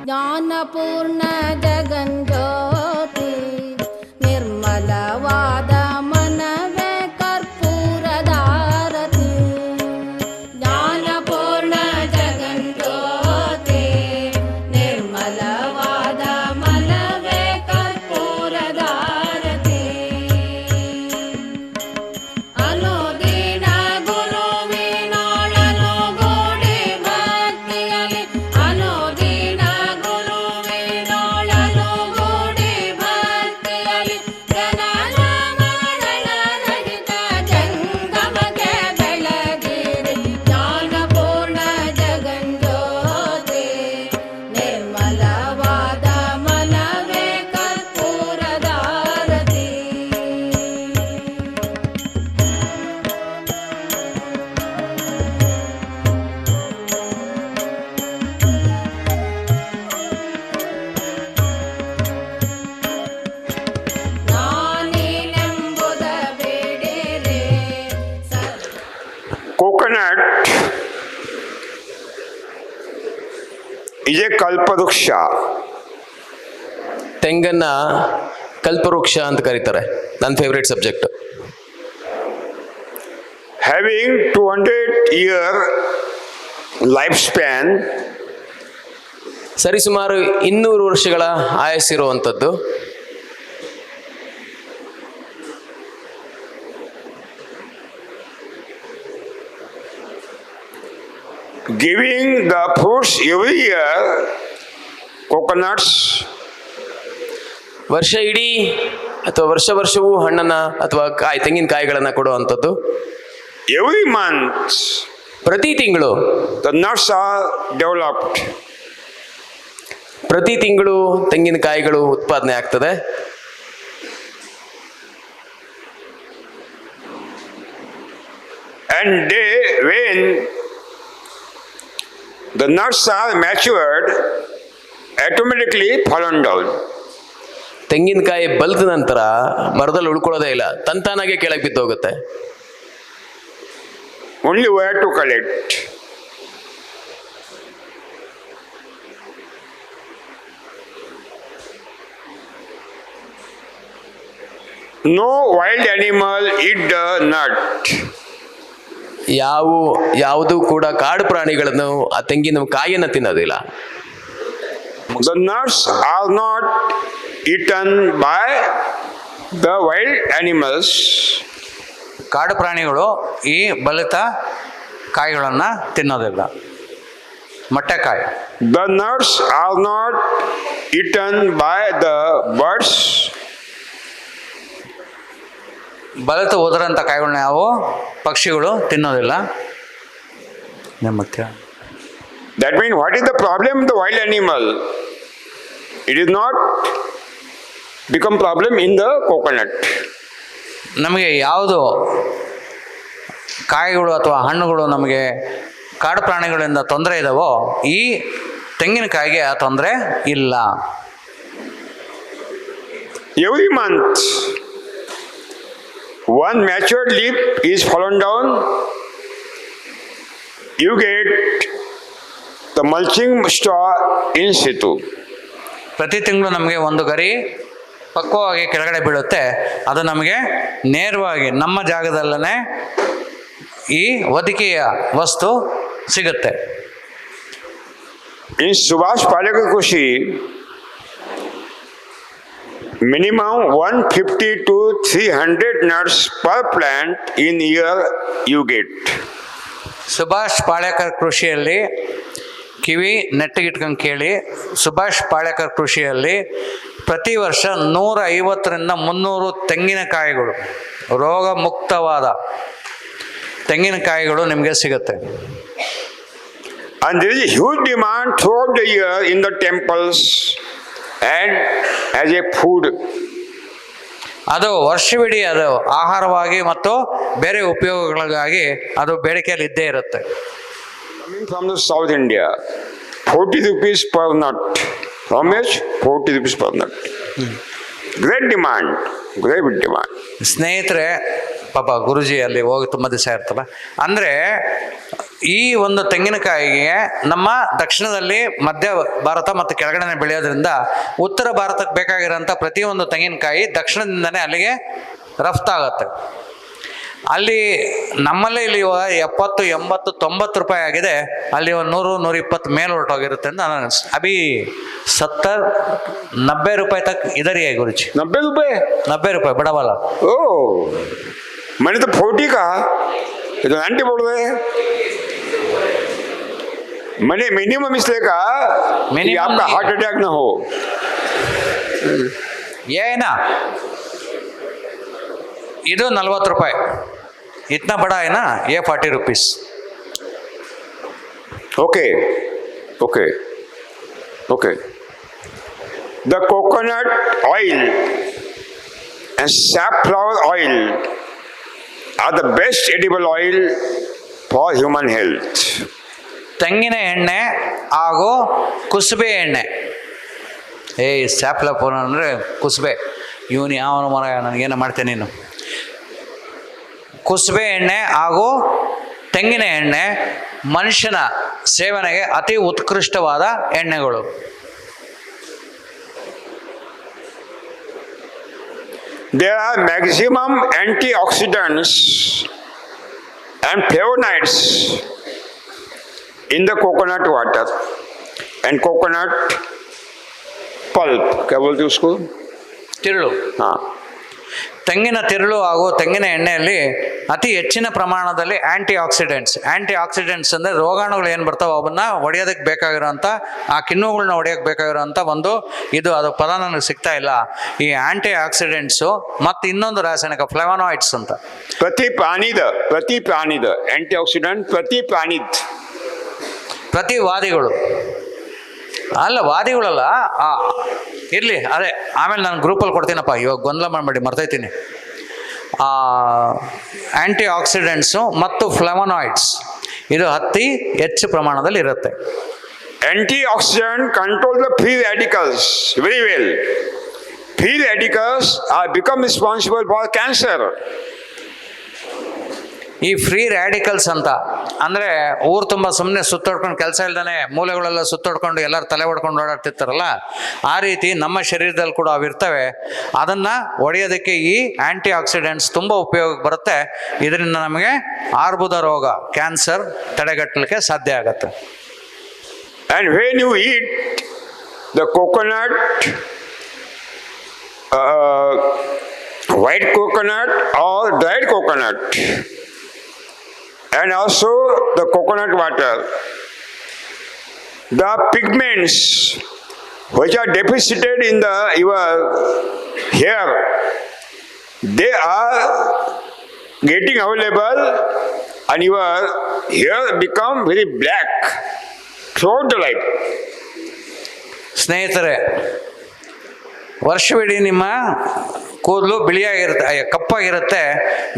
ಜ್ಞಾನಪೂರ್ಣ ಜಗಜ್ಯೋತಿ ನಿರ್ಮಲವಾದ ಮನವೇ ಕರ್ಪೂರದಾರತಿ. ಜ್ಞಾನಪೂರ್ಣ ಜಗಜ್ಯೋತಿ ನಿರ್ಮಲವಾದ ಮನವೇ ಕರ್ಪೂರದಾರತಿ. ಅನುದಿನ ಗುರುವಿನೊಳನು ಗೂಡಿ ಭಕ್ತಿಯಲಿ, ಅನುದಿನ ಗುರುವಿನೊಳನು ಗೂಡಿ ಭಕ್ತಿಯಲಿ, ಜನನ ಮರಣ ರಹಿತ ಜಂಗಮಕ್ಕೆ ಬೆಳಗಿರಿ. ಜ್ಞಾನಪೂರ್ಣ ಜಗಜ್ಯೋತಿ ನಿರ್ಮಲವಾದ ಮನವೇ ಕರ್ಪೂರದಾರತಿ. ನಾನೇನೆಂಬುದ ಬೇಡಿರೆ Coconut is a kalparuksha. ತೆಂಗನ್ನ ಕಲ್ಪವೃಕ್ಷ ಅಂತ ಕರೀತಾರೆ. ನನ್ನ favourite subject. Having 200-year lifespan, ಸರಿಸುಮಾರು 200 ವರ್ಷಗಳ ಆಯಸ್ಸಿರುವಂಥದ್ದು. giving the fruits every year, coconuts, ವರ್ಷ ಇಡೀ ಅಥವಾ ವರ್ಷವೂ ಹಣ್ಣನ್ನ ಅಥವಾ ತೆಂಗಿನಕಾಯಿಗಳನ್ನ ಕೊಡುವಂಥದ್ದು. every month ಪ್ರತಿ ತಿಂಗಳು the nuts are developed. ಪ್ರತಿ ತಿಂಗಳು ತೆಂಗಿನಕಾಯಿಗಳು ಉತ್ಪಾದನೆ ಆಗ್ತದೆ. And when the nuts are matured, automatically fallen down. ತೆಂಗಿನಕಾಯಿ ಬಲ್ದ ನಂತರ ಮರದಲ್ಲಿ ಉಳ್ಕೊಳ್ಳೋದೇ ಇಲ್ಲ, ತಂತಾನಾಗೆ ಕೆಳಗೆ ಬಿದ್ದೋಗುತ್ತೆ. Only where to collect. No wild animal eat the nut. ಯಾವುದು ಕೂಡ ಕಾಡು ಪ್ರಾಣಿಗಳನ್ನು ಆ ತೆಂಗಿನ ಕಾಯಿಯನ್ನು ತಿನ್ನೋದಿಲ್ಲ. The nuts are not eaten by the wild animals. ಕಾಡು ಪ್ರಾಣಿಗಳು ಈ ಬಲಿತ ಕಾಯಿಗಳನ್ನು ತಿನ್ನೋದಿಲ್ಲ. ಮೊಟ್ಟೆಕಾಯಿ. The nuts are not eaten by the birds. ಬಲಿತ ಉದುರಂಥ ಕಾಯಿಗಳನ್ನ ಯಾವ ಪಕ್ಷಿಗಳು ತಿನ್ನೋದಿಲ್ಲ. ಮತ್ತೆ That means what is the problem with the wild animal? It is not become problem in the coconut. ನಮಗೆ ಯಾವುದು ಕಾಯಿಗಳು ಅಥವಾ ಹಣ್ಣುಗಳು ನಮಗೆ ಕಾಡು ಪ್ರಾಣಿಗಳಿಂದ ತೊಂದರೆ ಇದಾವೋ ಈ ತೆಂಗಿನಕಾಯಿಗೆ ಆ ತೊಂದರೆ ಇಲ್ಲ. Every month one matured leaf is fallen down, you get the mulching straw in situ. ಪ್ರತಿ ತಿಂಗಳು ನಮಗೆ ಒಂದು ಗರಿ ಪಕ್ವವಾಗಿ ಕೆಳಗಡೆ ಬೀಳುತ್ತೆ. ಅದು ನಮಗೆ ನೇರವಾಗಿ ನಮ್ಮ ಜಾಗದಲ್ಲೇ ಈ ಹೊದಿಕೆಯ ವಸ್ತು ಸಿಗುತ್ತೆ. In Subhash Palekar Krushi, minimum 150 to 300 nuts per plant in year you get. Subhash Palekar ಕೃಷಿಯಲ್ಲಿ ಕಿವಿ ನೆಟ್ಟಿಗಿಟ್ಕೊಂಡು ಕೇಳಿ. ಸುಭಾಷ್ ಪಾಳೇಕರ್ ಕೃಷಿಯಲ್ಲಿ ಪ್ರತಿ ವರ್ಷ 150ರಿಂದ 300 ತೆಂಗಿನಕಾಯಿಗಳು, ರೋಗ ಮುಕ್ತವಾದ ತೆಂಗಿನಕಾಯಿಗಳು ನಿಮಗೆ ಸಿಗುತ್ತೆ. And there is a huge demand throughout the year in the temples and as a food. ಅದು ವರ್ಷವಿಡೀ ಅದು ಆಹಾರವಾಗಿ ಮತ್ತು ಬೇರೆ ಉಪಯೋಗಗಳಿಗಾಗಿ ಅದು ಬೇಡಿಕೆಯಲ್ಲಿ ಇದ್ದೇ ಇರುತ್ತೆ. Coming from the South India, 40 rupees per nut. How much? 40 rupees per nut. Great demand, great demand. ಸ್ನೇಹಿತರೆ, ಪಾಪ ಗುರುಜಿ ಅಲ್ಲಿ ಹೋಗಿ ತುಂಬ ದಿವಸ ಇರ್ತಲ್ಲ. ಅಂದರೆ ಈ ಒಂದು ತೆಂಗಿನಕಾಯಿಗೆ ನಮ್ಮ ದಕ್ಷಿಣದಲ್ಲಿ ಮಧ್ಯ ಭಾರತ ಮತ್ತು ಕೆಳಗಡೆ ಬೆಳೆಯೋದ್ರಿಂದ ಉತ್ತರ ಭಾರತಕ್ಕೆ ಬೇಕಾಗಿರೋಂಥ ಪ್ರತಿಯೊಂದು ತೆಂಗಿನಕಾಯಿ ದಕ್ಷಿಣದಿಂದನೇ ಅಲ್ಲಿಗೆ ರಫ್ತಾಗತ್ತೆ. ಅಲ್ಲಿ ನಮ್ಮಲ್ಲೇ ಇಲ್ಲಿ 70, 80, 90 ರೂಪಾಯಿ ಆಗಿದೆ. ಅಲ್ಲಿ ಒಂದು 100, 120 ಮೇಲೆ ಹೊರಟೋಗಿರುತ್ತೆ ಅಂತ ನಾನು ಅಭಿ 70, 90 ರೂಪಾಯಿ ತಕ್ ಇದರಿ ಗುರುಜಿ. 90 रुपये? 90 ರೂಪಾಯಿ ಬಡವಲ್ಲ. ओह, मैंने तो 40 कहा, ये तो 90 बोल रहे हैं. मैंने मिनिमम इसलिए कहा कि Minimum आपका नहीं हार्ट है. अटैक ना हो. ಏನಾ ಇದು 40 ರೂಪಾಯಿ. इतना बड़ा है ना, ये 40 rupees. Okay, okay, okay. The coconut oil and safflower oil are the best edible oil for human health. ತೆಂಗಿನ ಎಣ್ಣೆ ಹಾಗೂ ಕುಸುಬೆ ಎಣ್ಣೆ. ಸ್ಯಾಫ್ಲಫೋನ್ ಅಂದರೆ ಕುಸುಬೆ. ಇವನು ಯಾವನು ಮರ, ನನಗೇನು ಮಾಡ್ತೇನೆ ನೀನು. ಕುಸುಬೆ ಎಣ್ಣೆ ಹಾಗೂ ತೆಂಗಿನ ಎಣ್ಣೆ ಮನುಷ್ಯನ ಸೇವನೆಗೆ ಅತಿ ಉತ್ಕೃಷ್ಟವಾದ ಎಣ್ಣೆಗಳು. There are maximum antioxidants and flavonoids in the coconut water and coconut pulp. क्या बोलते हैं उसको? ತಿರುಳು. हाँ. ತೆಂಗಿನ ತಿರುಳು ಹಾಗೂ ತೆಂಗಿನ ಎಣ್ಣೆಯಲ್ಲಿ ಅತಿ ಹೆಚ್ಚಿನ ಪ್ರಮಾಣದಲ್ಲಿ ಆ್ಯಂಟಿ ಆಕ್ಸಿಡೆಂಟ್ಸ್ ಅಂದರೆ ರೋಗಾಣುಗಳು ಏನು ಬರ್ತಾವೆ ಅವನ್ನ ಹೊಡೆಯೋದಕ್ಕೆ ಬೇಕಾಗಿರೋಂಥ, ಆ ಕಿಣ್ವಗಳನ್ನ ಹೊಡೆಯೋಕ್ಕೆ ಬೇಕಾಗಿರೋಂಥ ಒಂದು ಅದು ಪದ ನನಗೆ ಸಿಗ್ತಾ ಇಲ್ಲ. ಈ ಆ್ಯಂಟಿ ಆಕ್ಸಿಡೆಂಟ್ಸು ಮತ್ತು ಇನ್ನೊಂದು ರಾಸಾಯನಿಕ ಫ್ಲೆವನಾಯ್ಡ್ಸ್ ಅಂತ. ಪ್ರತಿಪ್ರಾಣಿದ ಆಂಟಿಆಕ್ಸಿಡೆಂಟ್ ಪ್ರತಿವಾದಿಗಳು ಅಲ್ಲ, ವಾದಿಗಳಲ್ಲ. ಇರಲಿ, ಅದೇ ಆಮೇಲೆ ನಾನು ಗ್ರೂಪಲ್ಲಿ ಕೊಡ್ತೀನಪ್ಪ, ಇವಾಗ ಗೊಂದಲ ಮಾಡಬೇಡಿ, ಮರ್ತೈತೀನಿ. ಆ್ಯಂಟಿ ಆಕ್ಸಿಡೆಂಟ್ಸು ಮತ್ತು ಫ್ಲೆವನಾಯ್ಡ್ಸ್ ಇದು ಅತಿ ಹೆಚ್ಚು ಪ್ರಮಾಣದಲ್ಲಿ ಇರುತ್ತೆ. Antioxidant control the free radicals very well. Free radicals are become responsible for cancer. ಈ ಫ್ರೀ ರ್ಯಾಡಿಕಲ್ಸ್ ಅಂತ ಅಂದರೆ ಊರು ತುಂಬ ಸುಮ್ಮನೆ ಸುತ್ತೋಡ್ಕೊಂಡು, ಕೆಲಸ ಇಲ್ದೇ ಮೂಲೆಗಳೆಲ್ಲ ಸುತ್ತೋಡ್ಕೊಂಡು ಎಲ್ಲರೂ ತಲೆ ಹೊಡ್ಕೊಂಡು ಓಡಾಡ್ತಿರ್ತಾರಲ್ಲ, ಆ ರೀತಿ ನಮ್ಮ ಶರೀರದಲ್ಲಿ ಕೂಡ ಅವಿರ್ತವೆ. ಅದನ್ನು ಹೊಡೆಯೋದಕ್ಕೆ ಈ ಆ್ಯಂಟಿ ಆಕ್ಸಿಡೆಂಟ್ಸ್ ತುಂಬ ಉಪಯೋಗಕ್ಕೆ ಬರುತ್ತೆ. ಇದರಿಂದ ನಮಗೆ ಆರ್ಬುದ ರೋಗ, ಕ್ಯಾನ್ಸರ್ ತಡೆಗಟ್ಟಲಿಕ್ಕೆ ಸಾಧ್ಯ ಆಗುತ್ತೆ. And when you eat the coconut, white coconut or dried coconut, and also the coconut water, the pigments which are deficited in your hair, they are getting available and your hair become very black throughout the life. ಸ್ನೇಹಿತರೆ, ವರ್ಷವಿಡೀ ನಿಮ್ಮ ಕೂದಲು ಬಿಳಿಯಾಗಿರುತ್ತೆ, ಕಪ್ಪಾಗಿರುತ್ತೆ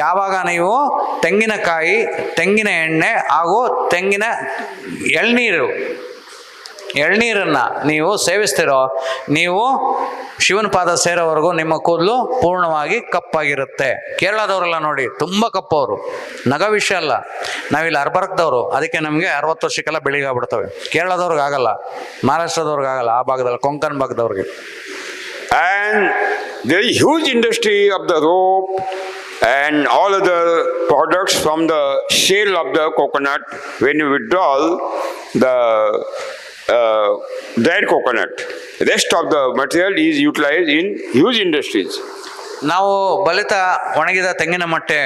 ಯಾವಾಗ ನೀವು ತೆಂಗಿನಕಾಯಿ, ತೆಂಗಿನ ಎಣ್ಣೆ ಹಾಗೂ ತೆಂಗಿನ ಎಳ್ನೀರನ್ನು ನೀವು ಸೇವಿಸ್ತಿರೋ. ನೀವು ಶಿವನ ಪಾದ ಸೇರೋವರೆಗೂ ನಿಮ್ಮ ಕೂದಲು ಪೂರ್ಣವಾಗಿ ಕಪ್ಪಾಗಿರುತ್ತೆ. ಕೇರಳದವರೆಲ್ಲ ನೋಡಿ ತುಂಬ ಕಪ್ಪವರು, ನಗ ವಿಷಯ ಅಲ್ಲ. ನಾವಿಲ್ಲಿ ಅರ್ಬರ್ಕ್ದವರು, ಅದಕ್ಕೆ ನಮಗೆ 60 ವರ್ಷಕ್ಕೆಲ್ಲ ಬೆಳಿಗಾಗ್ಬಿಡ್ತವೆ. ಕೇರಳದವ್ರಿಗೆ ಆಗಲ್ಲ, ಮಹಾರಾಷ್ಟ್ರದವ್ರಿಗೆ ಆಗಲ್ಲ, ಆ ಭಾಗದಲ್ಲಿ Konkan ಭಾಗದವ್ರಿಗೆ. And there is huge industry of the rope and all other products from the shell of the coconut. When you withdraw the dried coconut, rest of the material is utilized in huge industries. ನಾವು ಬಲಿತ ಒಣಗಿದ ತೆಂಗಿನ ಮೊಟ್ಟೆ,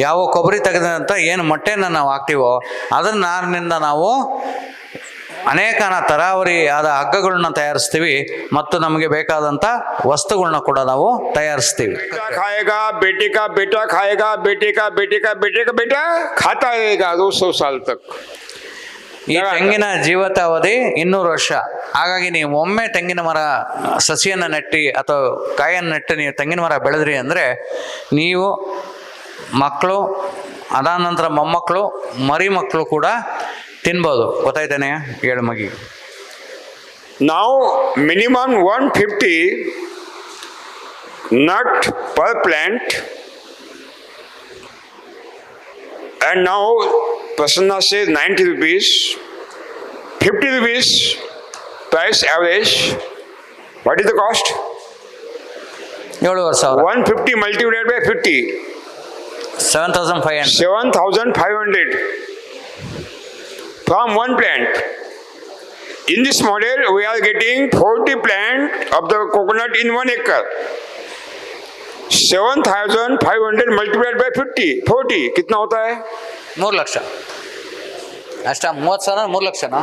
ಯಾವ ಕೊಬ್ಬರಿ ತೆಗೆದಂಥ ಏನು ಮೊಟ್ಟೆಯನ್ನು ನಾವು ಹಾಕ್ತೀವೋ ಅದನ್ನ ನಾರಿನಿಂದ ನಾವು ಅನೇಕ ತರಾವರಿ ಆದ ಹಗ್ಗಗಳನ್ನ ತಯಾರಿಸ್ತೀವಿ ಮತ್ತು ನಮಗೆ ಬೇಕಾದಂಥ ವಸ್ತುಗಳನ್ನ ಕೂಡ ನಾವು ತಯಾರಿಸ್ತೀವಿ. खाएगा बेटे का बेटा खाएगा, बेटे का बेटे का बेटे का बेटा खाता रहेगा 200 साल तक. ಈ ತೆಂಗಿನ ಜೀವಿತಾವಧಿ 200 ವರ್ಷ. ಹಾಗಾಗಿ ನೀವು ಒಮ್ಮೆ ತೆಂಗಿನ ಮರ ಸಸಿಯನ್ನು ನೆಟ್ಟಿ ಅಥವಾ ಕಾಯನ್ನು ನೆಟ್ಟು ನೀವು ತೆಂಗಿನ ಮರ ಬೆಳೆದ್ರಿ ಅಂದರೆ ನೀವು ಮಕ್ಕಳು, ಅದಾದ ನಂತರ ಮೊಮ್ಮಕ್ಕಳು, ಮರಿ ಮಕ್ಕಳು ಕೂಡ ತಿನ್ಬೋದು. ಗೊತ್ತಾಯ್ತಾನೆ? ಹೇಳು ಮಗಿ. Now minimum 150 nut per plant And now Prasanna says 90 rupees, 50 rupees price average. What is the cost? 7,500. 150 multiplied by 50. 7,500. 7,500 from one plant. In this model, we are getting 40 plant of the coconut in 1 acre. 7,500 multiplied by 50, 40, कितना होता है? 3 ಲಕ್ಷ ಅಷ್ಟ 30,000 3 ಲಕ್ಷನಾ?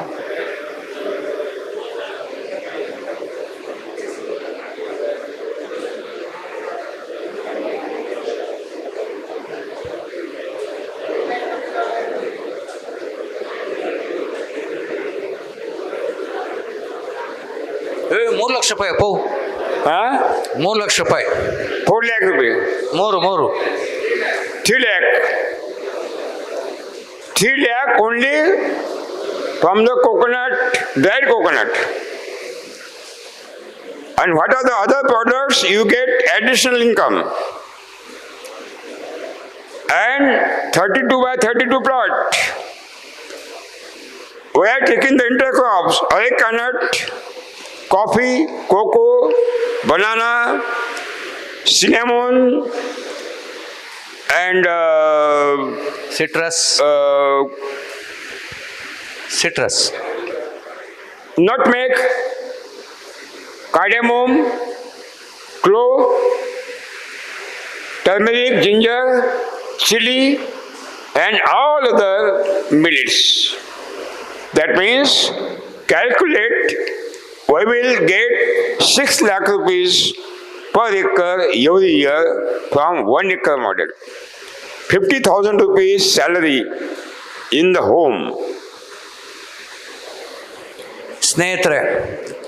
ಏ 3 ಲಕ್ಷ ರೂಪಾಯಿ ಅಪ್ಪು. हाँ? 3 ಲಕ್ಷ ರೂಪಾಯಿ. 4 lakh rupees. 3 3 lakh. 3 lakh only from the coconut, dried coconut. And what are the other products? You get additional income. And 32 by 32 plot. We are taking the intercrops, areca nut, coffee, cocoa, banana, cinnamon, and citrus nutmeg, cardamom, clove, turmeric, ginger, chili, and all other millets. That means calculate, we will get 6 lakh rupees per acre every year from 1 acre model. 50,000 rupees salary in the home. ಸ್ನೇಹಿತರೆ,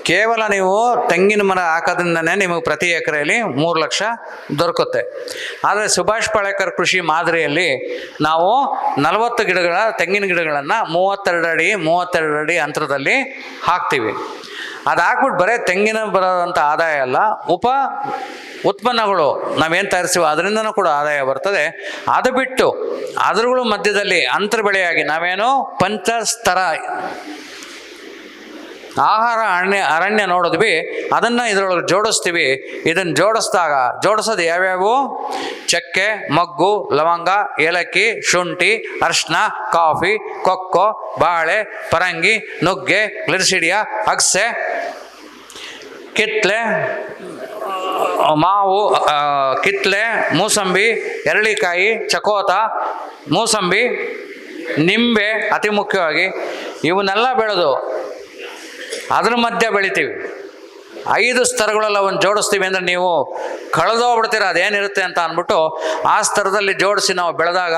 ಕೇವಲ ನೀವು ತೆಂಗಿನ ಮರ ಹಾಕೋದ್ರಿಂದನೇ ನಿಮಗೆ ಪ್ರತಿ ಎಕರೆಯಲ್ಲಿ 3 ಲಕ್ಷ ದೊರಕುತ್ತೆ. ಆದರೆ ಸುಭಾಷ್ ಪಾಳೇಕರ್ ಕೃಷಿ ಮಾದರಿಯಲ್ಲಿ ನಾವು 40 ಗಿಡಗಳ ತೆಂಗಿನ ಗಿಡಗಳನ್ನು 32 ಅಡಿ ಅಂತರದಲ್ಲಿ ಹಾಕ್ತೀವಿ. ಅದು ಹಾಕ್ಬಿಟ್ಟು ಬರೀ ತೆಂಗಿನ ಬರೋದಂಥ ಆದಾಯ ಅಲ್ಲ, ಉತ್ಪನ್ನಗಳು ನಾವೇನು ತಯಾರಿಸ್ತೀವೋ ಅದರಿಂದನೂ ಕೂಡ ಆದಾಯ ಬರ್ತದೆ. ಅದು ಬಿಟ್ಟು ಅದರುಗಳ ಮಧ್ಯದಲ್ಲಿ ಅಂತರ ಬೆಳೆಯಾಗಿ ನಾವೇನು ಪಂಚಸ್ತರ ಆಹಾರ ಅರಣ್ಯ ನೋಡಿದ್ವಿ, ಅದನ್ನು ಇದರೊಳಗೆ ಜೋಡಿಸ್ತೀವಿ. ಇದನ್ನು ಜೋಡಿಸೋದು ಯಾವ್ಯಾವು? ಚಕ್ಕೆ, ಮೊಗ್ಗು, ಲವಂಗ, ಏಲಕ್ಕಿ, ಶುಂಠಿ, ಅರಿಶಿನ, ಕಾಫಿ, ಕೊಕ್ಕೋ, ಬಾಳೆ, ಪರಂಗಿ, ನುಗ್ಗೆ, ಗ್ಲಿಸಿಡಿಯಾ, ಅಗಸೆ, ಕಿತ್ಲೆ, ಮಾವು, ಕಿತ್ಲೆ, ಮೂಸಂಬಿ, ಎರಳಿಕಾಯಿ, ಚಕೋತ, ಮೂಸಂಬಿ, ನಿಂಬೆ ಅತಿ ಮುಖ್ಯವಾಗಿ ಇವನ್ನೆಲ್ಲ ಬೆಳೆದು ಅದ್ರ ಮಧ್ಯೆ ಬೆಳಿತೀವಿ. 5 ಸ್ತರಗಳೆಲ್ಲ ಒಂದು ಜೋಡಿಸ್ತೀವಿ ಅಂದರೆ ನೀವು ಕಳೆದೋಗ್ಬಿಡ್ತೀರ ಅದೇನಿರುತ್ತೆ ಅಂತ ಅಂದ್ಬಿಟ್ಟು ಆ ಸ್ತರದಲ್ಲಿ ಜೋಡಿಸಿ ನಾವು ಬೆಳೆದಾಗ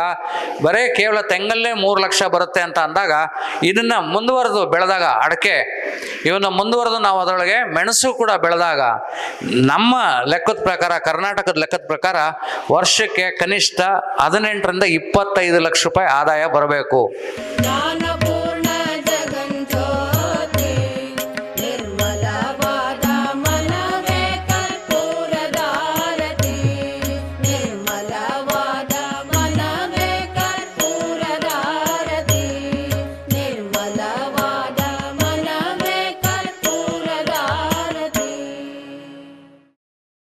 ಬರೀ ಕೇವಲ ತೆಂಗಲ್ಲೇ 3 ಲಕ್ಷ ಬರುತ್ತೆ ಅಂತ ಅಂದಾಗ ಇದನ್ನು ಮುಂದುವರೆದು ಬೆಳೆದಾಗ ಅಡಿಕೆ ಇವನ್ನ ಮುಂದುವರೆದು ನಾವು ಅದರೊಳಗೆ ಮೆಣಸು ಕೂಡ ಬೆಳೆದಾಗ ನಮ್ಮ ಲೆಕ್ಕದ ಪ್ರಕಾರ, ಕರ್ನಾಟಕದ ಲೆಕ್ಕದ ಪ್ರಕಾರ ವರ್ಷಕ್ಕೆ ಕನಿಷ್ಠ 18 ರಿಂದ 25 ಲಕ್ಷ ರೂಪಾಯಿ ಆದಾಯ ಬರಬೇಕು.